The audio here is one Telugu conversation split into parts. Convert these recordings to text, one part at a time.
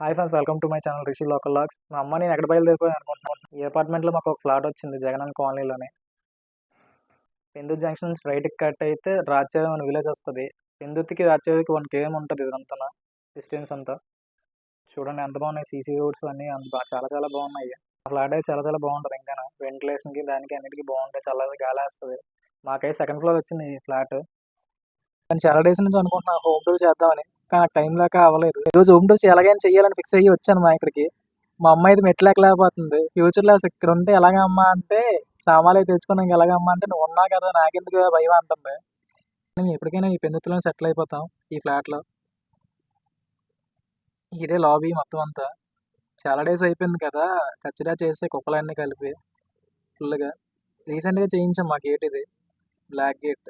Hi friends, welcome to my channel Rishi local logs. మా అమ్మ నేను ఎక్కడ బయలుదేరిపోయి అనుకుంటున్నాను. ఈ అపార్ట్మెంట్లో మాకు ఒక ఫ్లాట్ వచ్చింది జగనన్న కాలనీలోనే. పెందుర్తి జంక్షన్ నుంచి రైట్కి కట్ అయితే రాజచేరు అని విలేజ్ వస్తుంది. పెందుర్తికి రాజచేరుకి 1 km ఉంటుంది ఇదంతా డిస్టెన్స్ అంతా. చూడండి ఎంత బాగున్నాయి, సీసీ రోడ్స్ అన్నీ అంత చాలా చాలా బాగున్నాయి. ఆ ఫ్లాట్ అయితే చాలా చాలా బాగుంటుంది. ఇంకా వెంటిలేషన్కి దానికి అన్నిటికీ బాగుంటాయి, చల్లగా గాలి వేస్తుంది. మాకైతే సెకండ్ ఫ్లోర్ వచ్చింది ఈ ఫ్లాట్. నేను చాలా డేస్ నుంచి అనుకుంటున్నా హోమ్ టూర్ చేద్దామని, కానీ నాకు టైం లేక అవ్వలేదు. ఈరోజు హోమ్ టూర్ ఎలాగైనా చెయ్యాలని ఫిక్స్ అయ్యి వచ్చాను మా ఇక్కడికి. మా అమ్మ అయితే మెట్లు ఎక్కలేకపోతుంది. ఫ్యూచర్లో అసలు ఇక్కడ ఉంటే ఎలాగమ్మా అంటే, సామాన్లు అయితే తెచ్చుకున్నాక ఎలాగమ్మా అంటే, నువ్వు ఉన్నావు కదా నాకెందుకు భయం అంటుంది. మేము ఎప్పటికైనా ఈ పెందుతులను సెటిల్ అయిపోతాం ఈ ఫ్లాట్లో. ఇదే లాబీ మొత్తం అంతా. చాలా డేస్ అయిపోయింది కదా కచ్చిరా చేసే కుక్కలన్నీ కలిపి ఫుల్గా. రీసెంట్గా చేయించాం మా గేట్, ఇది బ్లాక్ గేట్.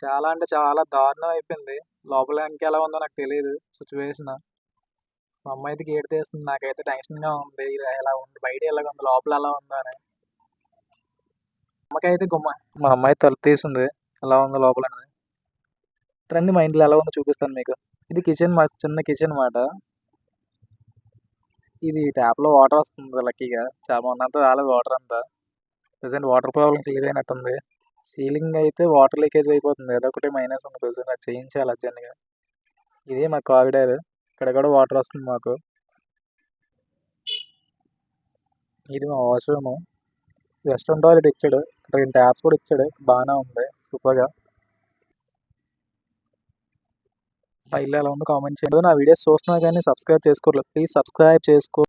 చాలా అంటే చాలా దారుణం అయిపోయింది. లోపల ఇంకెలా ఉందో నాకు తెలియదు సిచ్యువేషన్. మా అమ్మ అయితే గేట్ తీస్తుంది, నాకైతే టెన్షన్గా ఉంది. ఇది ఎలా ఉంది, బయట ఎలాగ ఉంది, లోపల ఎలా ఉందో అని. అమ్మకైతే మా అమ్మాయి తలుపు తీసింది, ఎలా ఉందో లోపల అనేది. రండి మా ఇంట్లో ఎలా ఉందో చూపిస్తాను మీకు. ఇది కిచెన్, మా చిన్న కిచెన్ మాట. ఇది ట్యాప్లో వాటర్ వస్తుంది లక్కీగా. చాలా మొన్నంతా రాలేదు వాటర్ అంతా. ప్రెసెంట్ వాటర్ ప్రాబ్లం క్లియర్ అయినట్టుంది. సీలింగ్ అయితే వాటర్ లీకేజ్ అయిపోతుంది, అదొకటి మైనస్ ఉంది. ప్రెసెంట్ అది చేయించాలి అర్జెంట్గా. ఇదే మా కారిడార్, ఇక్కడ కూడా వాటర్ వస్తుంది మాకు. ఇది మా వాష్రూమ్. వెస్ట్రన్ టాయిలెట్ ఇచ్చాడు, 2 ట్యాప్స్ కూడా ఇచ్చాడు, బాగానే ఉంది సూపర్గా. మా ఇల్లు ఎలా ఉందో కామెంట్ చేయండి. నా వీడియోస్ చూస్తున్నా కానీ సబ్స్క్రైబ్ చేసుకోవట్లేదు, ప్లీజ్ సబ్స్క్రైబ్ చేసుకో.